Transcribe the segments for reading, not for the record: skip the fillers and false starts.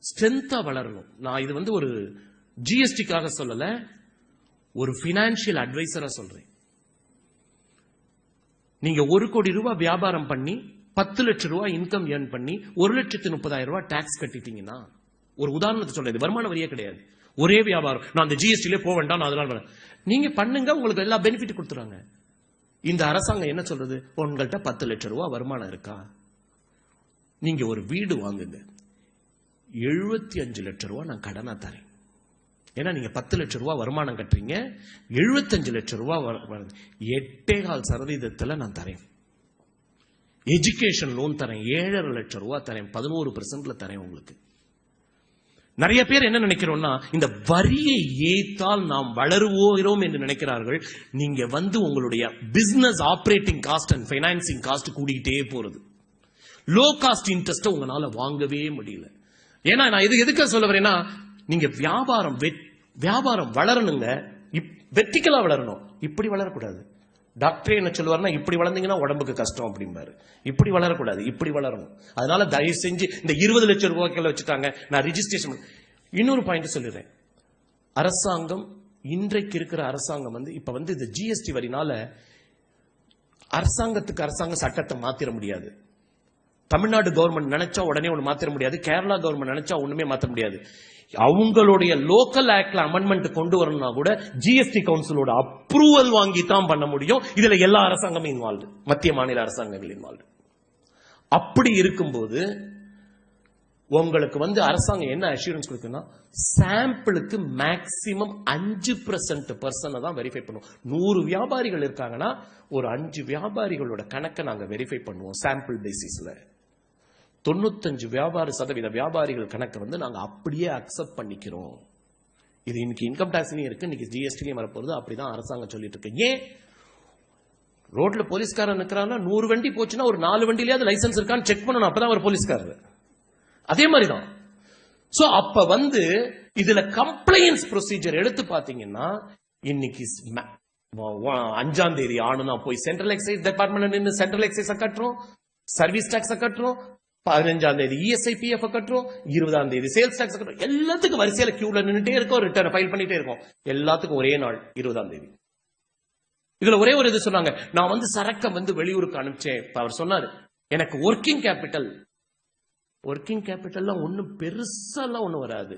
ஸ்ட்ரென்த்தா வளரணும். நான் இது ஒரு ஜிஎஸ்டிக்காக சொல்லல, ஒரு பினான்சியல் அட்வைசரா சொல்றேன். நீங்க 1 கோடி ரூபாய் வியாபாரம் பண்ணி 10 லட்சம் ரூபாய் இன்கம் ஏர்ன் பண்ணி 1,30,000 ரூபாய் டாக்ஸ் கட்டிட்டீங்கன்னா, ஒரு உதாரணத்தை சொல்றது, வருமான வரியே கிடையாது, ஒரே வியாபாரம், நான் அந்த ஜிஎஸ்டிலே போக வேண்டாம், நான் அதனால நீங்க பண்ணுங்க, உங்களுக்கு எல்லா பெனிஃபிட் கொடுத்துறாங்க. இந்த அரசாங்கம் என்ன சொல்றது? உங்கள்கிட்ட 10 லட்சம் ரூபாய் வருமானம் இருக்கா, நீங்க ஒரு வீடு வாங்குங்க, 75 லட்சம் ரூபாய் நான் கடனா தரேன். ஏன்னா நீங்க 10 லட்சம் ரூபாய் வருமானம் கட்டுறீங்க, 75 லட்சம் ரூபாய் 8.4% நான் தரேன். எஜுகேஷன் லோன் தரேன், 7.5 லட்சம் ரூபாய் தரேன், 11% தரேன் உங்களுக்கு. நிறைய பேர் என்ன நினைக்கிறோம்னா, இந்த வரியை ஏத்தால் நாம் வளருவோம் என்று நினைக்கிறார்கள். நீங்க உங்களுடைய business operating cost and financing cost கூடிக்கிட்டே போறது. லோ காஸ்ட் இன்ட்ரெஸ்ட் உங்களால வாங்கவே முடியல. ஏன்னா நான் எதுக்கு சொல்ல வரேன்னா, நீங்க வியாபாரம் வளரணுங்க, வெர்டிகலா வளரணும், இப்படி வளரக்கூடாது. டாக்டரே என்ன சொல்லுவாருன்னா, இப்படி வளர்ந்தீங்கன்னா உடம்புக்கு கஷ்டம் அப்படிம்பாரு. இப்படி வளரக்கூடாது, இப்படி வளரணும். அதனால தயவு செஞ்சு இந்த 20 லட்சம் ரூபாய்க்குள்ள வச்சுட்டாங்க, நான் ரிஜிஸ்ட்ரேஷன். இன்னொரு பாயிண்ட் சொல்லிடுறேன். அரசாங்கம் இன்றைக்கு இருக்கிற அரசாங்கம் இப்ப இந்த ஜிஎஸ்டி வரினால அரசாங்கம் சட்டத்தை மாத்திர முடியாது. தமிழ்நாடு கவர்மெண்ட் நினைச்சா உடனே ஒண்ணு மாத்திர முடியாது, கேரளா கவர்மெண்ட் நினைச்சா ஒண்ணுமே மாத்த முடியாது. அவங்களுடைய லோக்கல் ஆக்ட்ல அமெண்ட்மெண்ட் கொண்டு வரணும்னா கூட ஜிஎஸ்டி கவுன்சிலோட அப்ரூவல் வாங்கி தான் பண்ண முடியும். இதுல எல்லா அரசாங்கமும் இன்வால்வ், மத்திய மாநில அரசாங்கங்கள் இன்வால்வ். அப்படி இருக்கும்போது உங்களுக்கு அரசாங்கம் என்ன அஷூரன்ஸ் கொடுக்குன்னா, சாம்பிளுக்கு மேக்சிமம் 5% தான் வெரிஃபை பண்ணுவோம். 100 வியாபாரிகள் இருக்காங்கன்னா ஒரு 5 வியாபாரிகளோட கணக்கை நாங்க வெரிஃபை பண்ணுவோம் சாம்பிள் பேசிஸ்ல. 95% வியாபாரிகள் கணக்கை நாங்க அப்படியே அக்செப்ட் பண்ணிக்கிறோம். இது இன்னைக்கு இன்கம் டாக்ஸ்லயும் இருக்கு, இன்னைக்கு ஜிஎஸ்டிலையும் வரப்போகுது. அப்படிதான் அரசாங்கம் சொல்லிட்டு இருக்கு. ஏன் ரோட்ல போலீஸ்காரன் நிக்கிறான்னா, 100 வண்டி போச்சுன்னா ஒரு 4 வண்டியிலேயாவது லைசன்ஸ் இருக்கான்னு செக் பண்ணணும், அப்பதான் ஒரு போலீஸ்காரர். அதே மாதிரிதான். சோ அப்ப இதுல கம்ப்ளைன்ஸ் ப்ரொசீஜர் எடுத்து பாத்தீங்கன்னா, இன்னைக்கு 5ஆம் தேதி ஆணுனா போய் central exercise department central exercise கட்டுறோம், சர்வீஸ் டாக்ஸ் கட்டுறோம், 15ஆம் தேதி இஎஸ்ஐ பிஎஃப் கட்டுறோம், 20ஆம் தேதி சேல்ஸ் டாக்ஸ் கட்டுறோம். எல்லாத்துக்கும் வரிசையில கியூல நின்னுட்டே இருக்கோம், ரிட்டர்ன் ஃபைல் பண்ணிட்டே இருக்கோம். எல்லாத்துக்கும் ஒரே நாள் 20ஆம் தேதி. இதுல ஒரே ஒரு இது சொன்னாங்க, நான் சரக்க வெளியூருக்கு அனுப்பிச்சேன். அவர் சொன்னாரு, எனக்கு ஒர்க்கிங் கேபிட்டல்லாம் ஒன்னும் பெருசாலாம் ஒண்ணு வராது.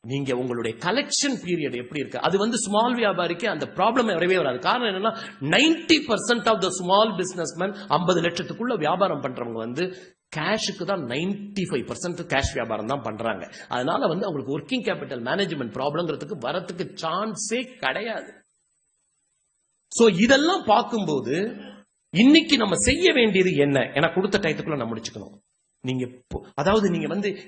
நீங்க உங்களுடைய கலெக்ஷன் பீரியட் எப்படி இருக்கு, அது ஸ்மால் வியாபாரிக்கு அந்த ப்ராப்ளம் வரவே வராது. காரணம் என்னன்னா, 90% ஆஃப் த ஸ்மால் பிசினஸ்மேன் 50 லட்சத்துக்குள்ள வியாபாரம் பண்றவங்க கேஷுக்கு தான் 95% கேஷ் வியாபாரம் தான் பண்றாங்க. அதனால அவங்களுக்கு ஒர்க்கிங் கேபிட்டல் மேனேஜ்மெண்ட் ப்ராப்ளம்ங்கிறதுக்கு வரத்துக்கு சான்ஸே கிடையாது. சோ இதெல்லாம் பார்க்கும்போது இன்னைக்கு நம்ம செய்ய வேண்டியது என்ன, என கொடுத்த டயத்துக்குள்ள நான் முடிச்சுக்கணும். நீங்க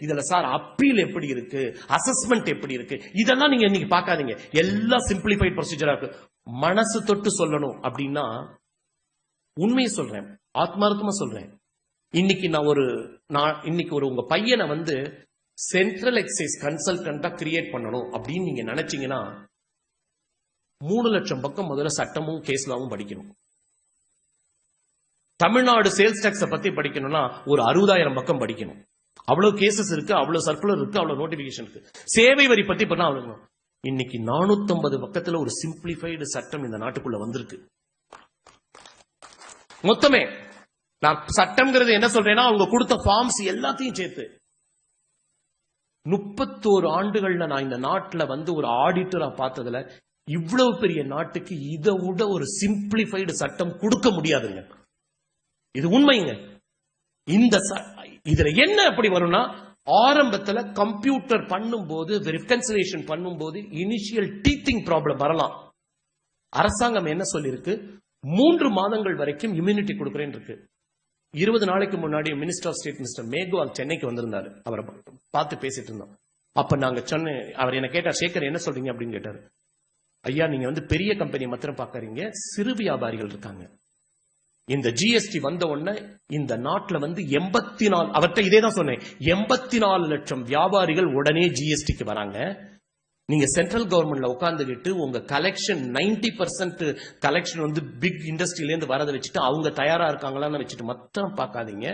இதுல சார் அப்பீல் எப்படி இருக்கு, அசஸ்மெண்ட் எப்படி இருக்கு, இதெல்லாம் நீங்க இன்னைக்கு பார்க்காதீங்க. எல்லாம் சிம்பிளிஃபைட் ப்ரொசீஜரா இருக்கு. மனசு தொட்டு சொல்லணும் அப்படின்னா, உண்மையை சொல்றேன், ஆத்மார்த்தமா சொல்றேன். இன்னைக்கு இன்னைக்கு உங்க பையனை சென்ட்ரல் எக்ஸைஸ் கன்சல்டன்டா கிரியேட் பண்ணணும் அப்படின்னு நீங்க நினைச்சீங்கன்னா, 3 லட்சம் பக்கம் முதல்ல சட்டமும் கேஸ்லாவும் படிக்கணும். தமிழ்நாடு சேல்ஸ் டாக்ஸ் பத்தி படிக்கணும்னா ஒரு 60,000 பக்கம் படிக்கணும். அவ்வளவு கேசஸ் இருக்கு, அவ்வளவு சர்க்குலர் இருக்கு, அவ்வளவு நோட்டிபிகேஷன் இருக்கு. சேவை வரி பத்தி பண்ண இன்னைக்கு 450 பக்கத்துல ஒரு சிம்பிளிஃபைடு சட்டம் இந்த நாட்டுக்குள்ள வந்திருக்கு. மொத்தமே நான் சட்டம்ங்கிறது என்ன சொல்றேன்னா, அவங்க கொடுத்த ஃபார்ம்ஸ் எல்லாத்தையும் சேர்த்து 31 ஆண்டுகள்ல நான் இந்த நாட்டுல ஒரு ஆடிட்டரா பார்த்ததுல, இவ்வளவு பெரிய நாட்டுக்கு இதை விட ஒரு சிம்பிளிஃபைடு சட்டம் கொடுக்க முடியாதுங்க. இது உண்மைங்க. இதுல என்ன அப்படி வரும்னா, ஆரம்பத்துல கம்ப்யூட்டர் பண்ணும்போது ரெகன்சிலியேஷன் பண்ணும்போது இனிஷியல் டீத்திங் ப்ராப்ளம் வரலாம். அரசாங்கம் என்ன சொல்லிருக்கு, 3 மாதங்கள் வரைக்கும் இம்யூனிட்டி கொடுக்கிறேன் இருக்கு. 20 நாளைக்கு முன்னாடி minister of state mister Meghwal சென்னைக்கு வந்திருந்தாரு. அவரை பார்த்து பேசிட்டு இருந்தோம். அப்ப நாங்க சொன்ன, அவர் என்ன கேட்டார், சேகர் என்ன சொல்றீங்க அப்படின்னு கேட்டாரு. ஐயா, நீங்க பெரிய கம்பெனி மாத்திரம் பாக்குறீங்க, சிறு வியாபாரிகள் இருக்காங்க. இந்த ஜிஎஸ்டி வந்த உடனே இந்த நாட்டுல 84, அவர்கிட்ட இதே தான் சொன்னேன், 84 லட்சம் வியாபாரிகள் உடனே ஜிஎஸ்டிக்கு வராங்க. நீங்க சென்ட்ரல் கவர்மெண்ட்ல உட்கார்ந்துகிட்டு உங்க கலெக்ஷன் 90% கலெக்ஷன் வந்து பிக் இண்டஸ்ட்ரியில இருந்து வரதை வச்சுட்டு அவங்க தயாரா இருக்காங்களான்னு வச்சுட்டு மொத்தம் பார்க்காதீங்க.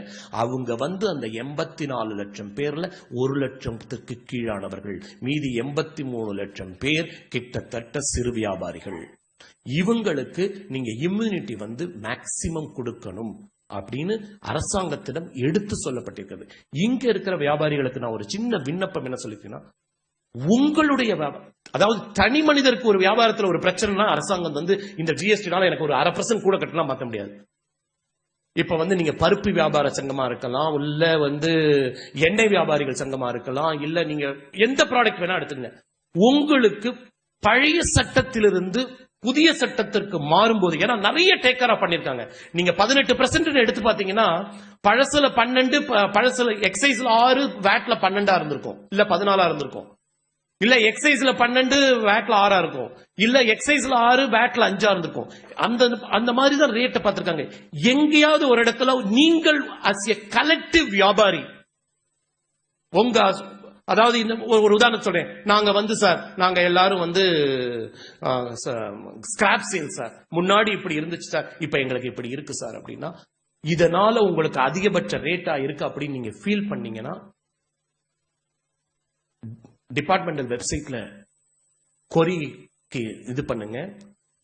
அவங்க வந்து அந்த 84 லட்சம் பேர்ல 1 லட்சத்துக்கு கீழானவர்கள், மீதி 83 லட்சம் பேர் கிட்டத்தட்ட சிறு வியாபாரிகள். இவங்களுக்கு நீங்க இம்யூனிட்டி வந்து மேக்சிமம் கொடுக்கணும் அப்படின்னு அரசாங்கத்திடம் எடுத்து சொல்லப்பட்டிருக்கிறது. இங்க இருக்கிற வியாபாரிகளுக்கு நான் ஒரு சின்ன விண்ணப்பம் என்ன சொல்லிட்டேன்னா, உங்களுடைய அதாவது தனி மனிதருக்கு ஒரு வியாபாரத்தில் ஒரு பிரச்சனைனா அரசாங்கம் வந்து இந்த ஜிஎஸ்டினால எனக்கு ஒரு 0.5% கூட கட்டலாம் மாற்ற முடியாது. இப்ப வந்து நீங்க பருப்பு வியாபார சங்கமா இருக்கலாம், இல்ல வந்து எண்ணெய் வியாபாரிகள் சங்கமா இருக்கலாம், இல்ல நீங்க எந்த ப்ராடக்ட் வேணா எடுத்துங்க. உங்களுக்கு பழைய சட்டத்திலிருந்து புதிய சட்டத்திற்கு மாறும்போது, ஏன்னா நிறைய டேக்கரா பண்ணிருக்காங்க. நீங்க 18% எடுத்து பாத்தீங்கன்னா பழசுல 12, பழசுல எக்ஸைஸ்ல 6, வேட்ல 12 இருந்திருக்கும், இல்ல 14 இருந்திருக்கும், இல்ல எக்ஸைஸ்ல 12 வேட்ல 6 இருக்கும், இல்ல எக்ஸைஸ்ல 6 வேட்ல 5 இருந்திருக்கும். அந்த மாதிரி தான் ரேட்டை பார்த்திருக்காங்க. எங்கேயாவது ஒரு இடத்துல நீங்கள் as a collective வியாபாரி உங்க, அதாவது இந்த ஒரு உதாரணம் சொல்றேன், நாங்க வந்து சார் நாங்க எல்லாரும் வந்து ஸ்கிராப் சேல் சார், முன்னாடி இப்படி இருந்துச்சு சார், இப்ப எங்களுக்கு இப்படி இருக்கு சார் அப்படின்னா, இதனால உங்களுக்கு அதிகபட்ச ரேட்டா இருக்கு அப்படின்னு நீங்க ஃபீல் பண்ணீங்கன்னா டிபார்ட்மெண்டல் வெப்சைட்ல கொரிக்கு இது பண்ணுங்க.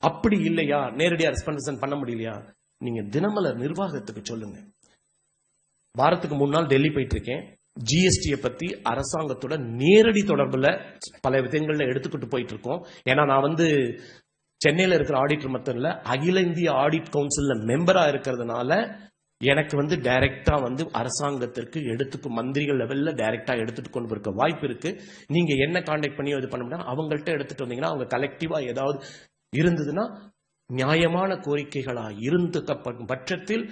அப்படி இல்லையா, நேரடியா ரெஸ்பான்ஸ் பண்ண முடியலையா, நீங்க தினமலர் நிர்வாகத்துக்கு சொல்லுங்க. வாரத்துக்கு 3 நாள் டெல்லி போயிட்டு இருக்கேன். ஜிஎஸ்டியை பத்தி அரசாங்கத்தோட நேரடி தொடர்புல பல விதங்கள்ல எடுத்துக்கிட்டு போயிட்டு இருக்கோம். ஏன்னா நான் வந்து சென்னையில இருக்கிற ஆடிட்டர் மட்டும் இல்ல, அகில இந்திய ஆடிட் கவுன்சில்ல மெம்பரா இருக்கிறதுனால எனக்கு வந்து டைரக்டா வந்து அரசாங்கத்திற்கு எடுத்துக்கு மந்திரிகள் லெவல்ல டைரக்டா எடுத்துட்டு கொண்டு இருக்க வாய்ப்பு இருக்கு. நீங்க என்ன கான்டாக்ட் பண்ணி இது பண்ண முடியாது, அவங்கள்ட்ட எடுத்துட்டு வந்தீங்கன்னா அவங்க கலெக்டிவா ஏதாவது இருந்ததுன்னா, நியாயமான கோரிக்கைகளா இருந்துக்கப்படும் பட்சத்தில்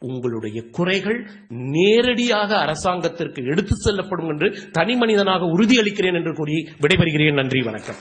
உங்களுடைய குறைகள் நேரடியாக அரசாங்கத்திற்கு எடுத்து செல்லப்படும் என்று தனி மனிதனாக உறுதியளிக்கிறேன் என்று கூறி விடைபெறுகிறேன். நன்றி, வணக்கம்.